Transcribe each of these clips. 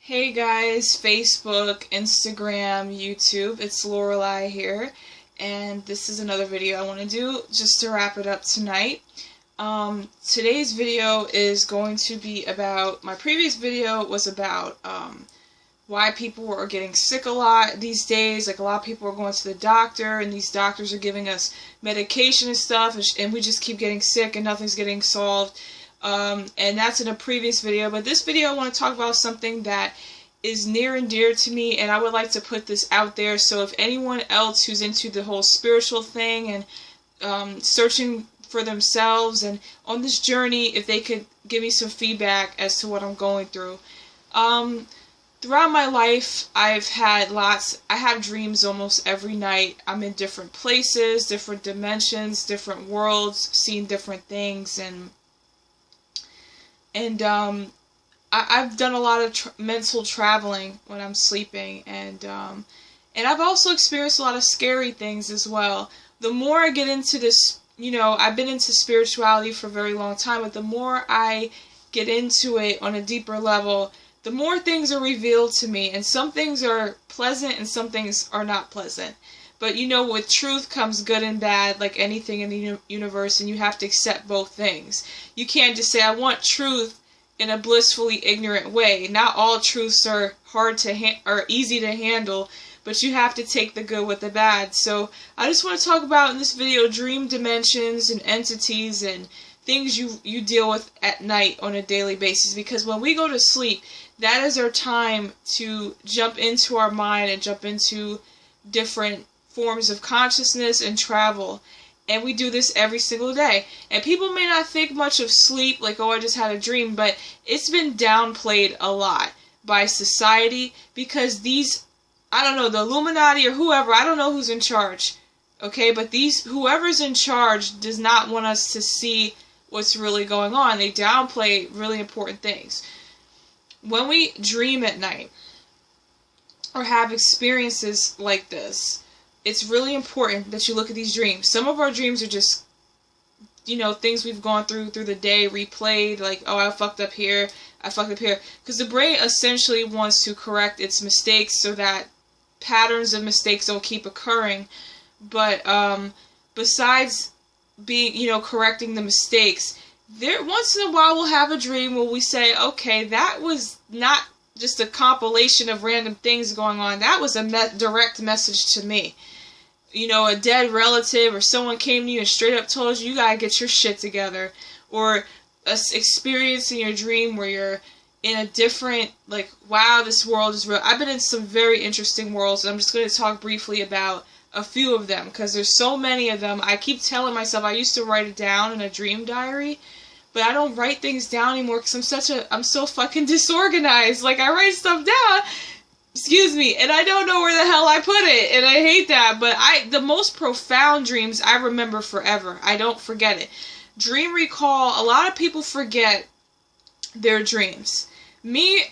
Hey guys, Facebook, Instagram, YouTube, it's Lorelei here, and this is another video I want to do just to wrap it up tonight. Today's video is going to be about, my previous video was about why people are getting sick a lot these days. Like, a lot of people are going to the doctor, and these doctors are giving us medication and stuff, and we just keep getting sick and nothing's getting solved. And that's in a previous video, but this video I want to talk about something that is near and dear to me, and I would like to put this out there. So if anyone else who's into the whole spiritual thing and searching for themselves and on this journey, if they could give me some feedback as to what I'm going through. Throughout my life, I have dreams almost every night. I'm in different places, different dimensions, different worlds, seeing different things, and I've done a lot of mental traveling when I'm sleeping, and I've also experienced a lot of scary things as well. The more I get into this, I've been into spirituality for a very long time, but the more I get into it on a deeper level, the more things are revealed to me, and some things are pleasant and some things are not pleasant. But with truth comes good and bad, like anything in the universe, and you have to accept both things. You can't just say, I want truth in a blissfully ignorant way. Not all truths are easy to handle, but you have to take the good with the bad. So I just want to talk about in this video dream dimensions and entities and things you deal with at night on a daily basis, because when we go to sleep, that is our time to jump into our mind and jump into different forms of consciousness and travel. And we do this every single day. And people may not think much of sleep, like, oh, I just had a dream, but it's been downplayed a lot by society, because these, I don't know, the Illuminati or whoever, I don't know who's in charge, okay, but whoever's in charge does not want us to see what's really going on. They downplay really important things. When we dream at night, or have experiences like this, it's really important that you look at these dreams. Some of our dreams are just, things we've gone through the day, replayed, like, oh, I fucked up here, I fucked up here. Because the brain essentially wants to correct its mistakes so that patterns of mistakes don't keep occurring. But besides being, correcting the mistakes, once in a while we'll have a dream where we say, okay, that was not just a compilation of random things going on. That was a direct message to me. A dead relative or someone came to you and straight up told you gotta get your shit together. Or a experience in your dream where you're in a different, like, wow, this world is real. I've been in some very interesting worlds, and I'm just going to talk briefly about a few of them, because there's so many of them. I keep telling myself I used to write it down in a dream diary, but I don't write things down anymore because I'm so fucking disorganized. Like, I write stuff down, excuse me, and I don't know where the hell I put it, and I hate that. But the most profound dreams I remember forever. I don't forget it. Dream recall, a lot of people forget their dreams. Me,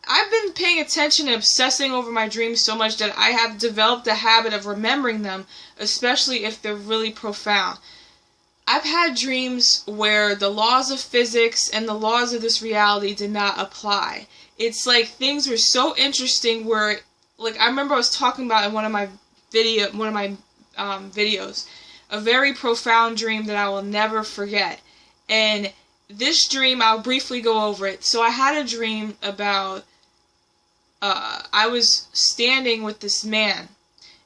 I've been paying attention and obsessing over my dreams so much that I have developed a habit of remembering them, especially if they're really profound. I've had dreams where the laws of physics and the laws of this reality did not apply. It's like things were so interesting where, like, I remember I was talking about in one of my videos, a very profound dream that I will never forget. And this dream, I'll briefly go over it. So I had a dream about, I was standing with this man.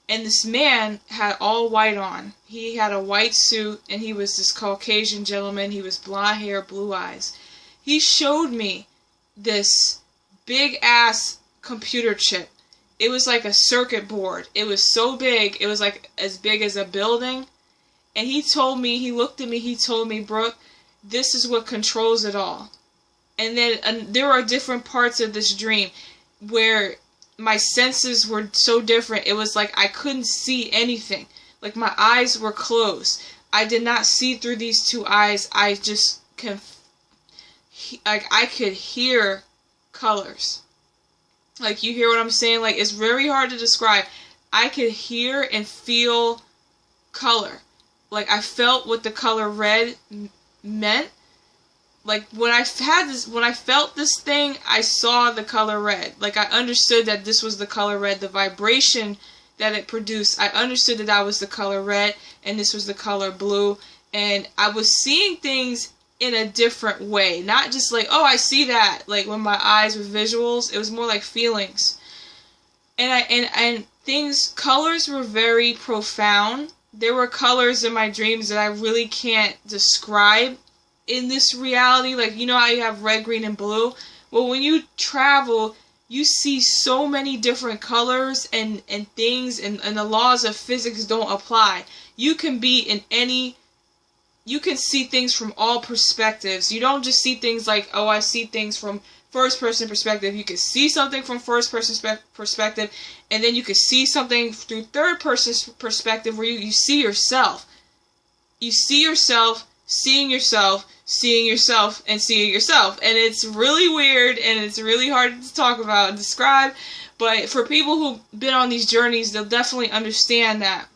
And this man had all white on. He had a white suit, and he was this Caucasian gentleman. He was blonde hair, blue eyes. He showed me this big-ass computer chip. It was like a circuit board. It was so big, it was like as big as a building. And he looked at me, he told me, Brooke, this is what controls it all. And then there are different parts of this dream where my senses were so different. It was like I couldn't see anything. Like, my eyes were closed. I did not see through these two eyes. I just I could hear colors. Like, you hear what I'm saying? Like, it's very hard to describe. I could hear and feel color. Like, I felt what the color red meant. like when I felt this thing, I saw the color red. Like I understood that this was the color red, the vibration that it produced. I understood that was the color red and this was the color blue, and I was seeing things in a different way. Not just like, oh, I see that, like when my eyes with visuals. It was more like feelings. And things, colors were very profound. There were colors in my dreams that I really can't describe in this reality. Like, you know how you have red, green, and blue? Well, when you travel, you see so many different colors and things, and the laws of physics don't apply. You can be in any, you can see things from all perspectives. You don't just see things like, oh, I see things from first person perspective. You can see something from first person perspective, and then you can see something through third person perspective where you see yourself. You see yourself, seeing yourself, seeing yourself, and seeing yourself. And it's really weird, and it's really hard to talk about and describe, but for people who've been on these journeys, they'll definitely understand that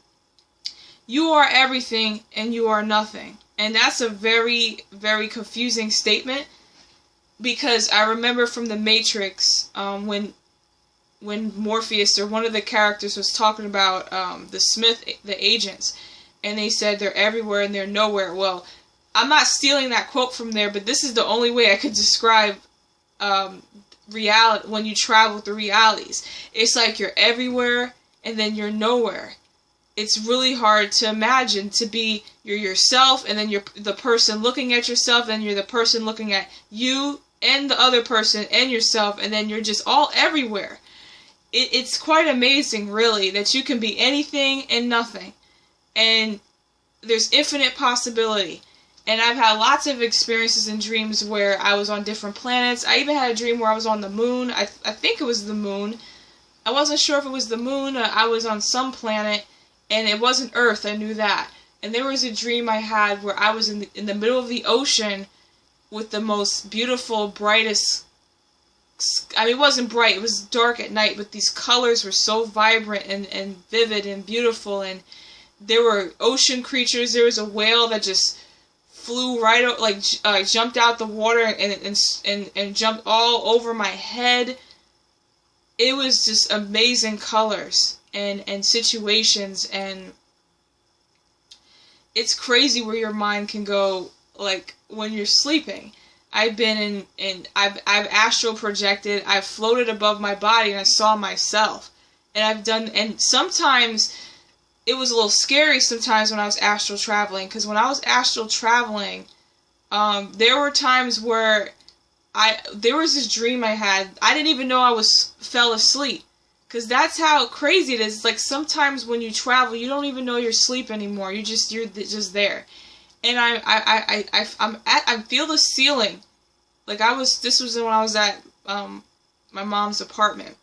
you are everything and you are nothing. And that's a very, very confusing statement, because I remember from The Matrix, when Morpheus, or one of the characters, was talking about the Smith, the agents, and they said they're everywhere and they're nowhere. Well, I'm not stealing that quote from there, but this is the only way I could describe reality when you travel through realities. It's like you're everywhere and then you're nowhere. It's really hard to imagine to be you're yourself, and then you're the person looking at yourself, and you're the person looking at you and the other person and yourself, and then you're just all everywhere. It's quite amazing, really, that you can be anything and nothing. And there's infinite possibility. And I've had lots of experiences in dreams where I was on different planets. I even had a dream where I was on the moon. I think it was the moon. I wasn't sure if it was the moon or I was on some planet. And it wasn't Earth, I knew that. And there was a dream I had where I was in the middle of the ocean with the most beautiful, brightest... I mean, it wasn't bright, it was dark at night, but these colors were so vibrant and vivid and beautiful. And there were ocean creatures. There was a whale that just flew right out, like jumped out the water and jumped all over my head. It was just amazing colors and situations, and it's crazy where your mind can go, like when you're sleeping. I've been I've astral projected, I've floated above my body and I saw myself. And sometimes it was a little scary sometimes when I was astral traveling, because when I was astral traveling, there were times where there was this dream I had. I didn't even know I fell asleep, because that's how crazy it is. Like sometimes when you travel, you don't even know you're asleep anymore. You're just there. And I feel the ceiling. Like this was when I was at my mom's apartment.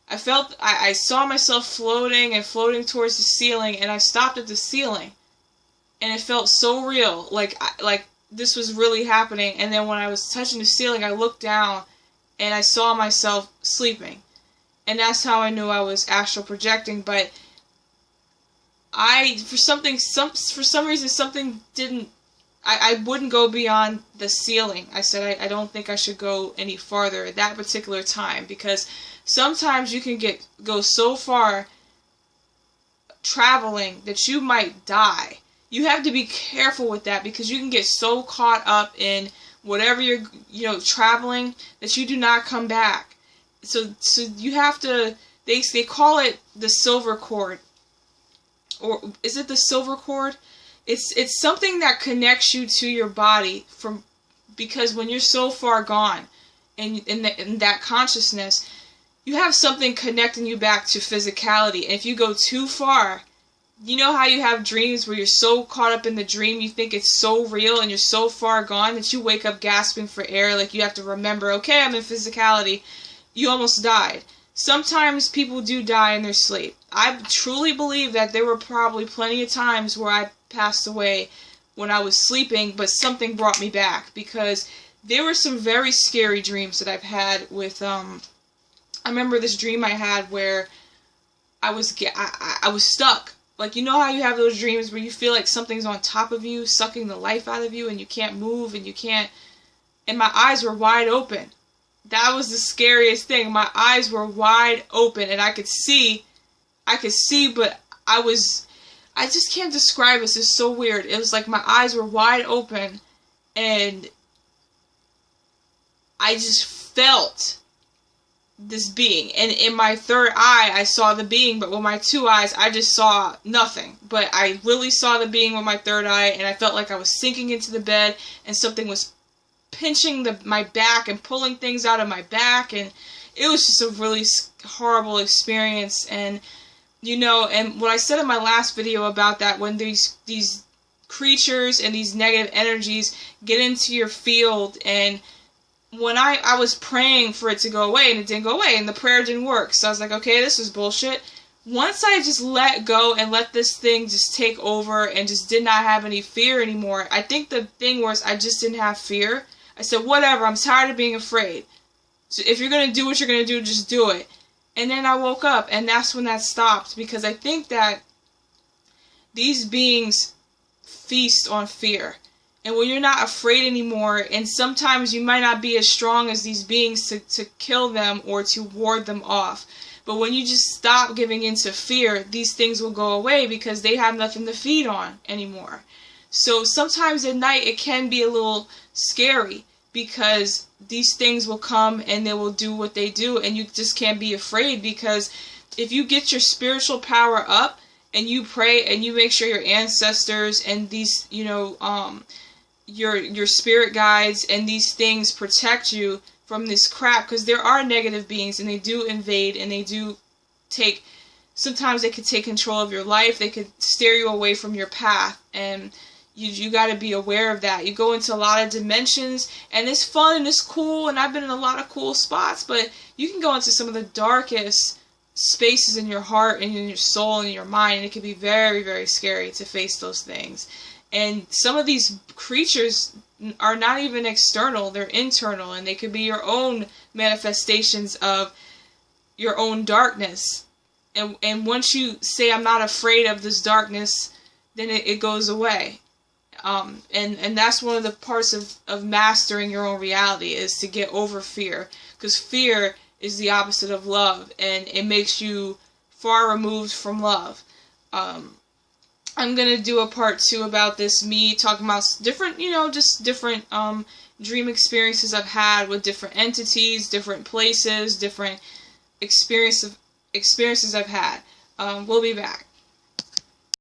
I saw myself floating and floating towards the ceiling, and I stopped at the ceiling, and it felt so real, like this was really happening. And then when I was touching the ceiling, I looked down, and I saw myself sleeping, and that's how I knew I was astral projecting. But for some reason, something didn't. I wouldn't go beyond the ceiling. I said I don't think I should go any farther at that particular time, because sometimes you can go so far traveling that you might die. You have to be careful with that, because you can get so caught up in whatever you're traveling that you do not come back. So you have to. They call it the silver cord, or is it the silver cord? It's something that connects you to your body because when you're so far gone in that consciousness, you have something connecting you back to physicality. And if you go too far, you know how you have dreams where you're so caught up in the dream, you think it's so real, and you're so far gone that you wake up gasping for air, like you have to remember, okay, I'm in physicality. You almost died. Sometimes people do die in their sleep. I truly believe that there were probably plenty of times where I passed away when I was sleeping, but something brought me back, because there were some very scary dreams that I've had with I remember this dream I had where I was stuck. Like, you know how you have those dreams where you feel like something's on top of you, sucking the life out of you, and you can't move, and you can't and my eyes were wide open. That was the scariest thing. My eyes were wide open, and I could see, but I just can't describe it. It's so weird. It was like my eyes were wide open, and I just felt this being. And in my third eye, I saw the being, but with my two eyes, I just saw nothing. But I really saw the being with my third eye, and I felt like I was sinking into the bed, and something was pinching my back and pulling things out of my back, and it was just a really horrible experience. And you know, and what I said in my last video about that, when these creatures and these negative energies get into your field, and when I was praying for it to go away, and it didn't go away, and the prayer didn't work, so I was like, okay, this is bullshit. Once I just let go and let this thing just take over and just did not have any fear anymore, I think the thing was I just didn't have fear. I said, whatever, I'm tired of being afraid. So if you're going to do what you're going to do, just do it. And then I woke up, and that's when that stopped, because I think that these beings feast on fear. And when you're not afraid anymore, and sometimes you might not be as strong as these beings to kill them or to ward them off. But when you just stop giving into fear, these things will go away because they have nothing to feed on anymore. So sometimes at night it can be a little scary, because these things will come and they will do what they do, and you just can't be afraid, because if you get your spiritual power up and you pray and you make sure your ancestors and these, you know, your spirit guides and these things protect you from this crap, because there are negative beings and they do invade, and they do take, sometimes they could take control of your life, they could steer you away from your path, and you got to be aware of that. You go into a lot of dimensions, and it's fun and it's cool, and I've been in a lot of cool spots, but you can go into some of the darkest spaces in your heart and in your soul and in your mind, and it can be very, very scary to face those things. And some of these creatures are not even external, they're internal, and they could be your own manifestations of your own darkness. And once you say, I'm not afraid of this darkness, then it goes away. And that's one of the parts of mastering your own reality, is to get over fear. Because fear is the opposite of love, and it makes you far removed from love. I'm going to do a part 2 about this, me talking about different, you know, just different dream experiences I've had with different entities, different places, different experiences I've had. We'll be back.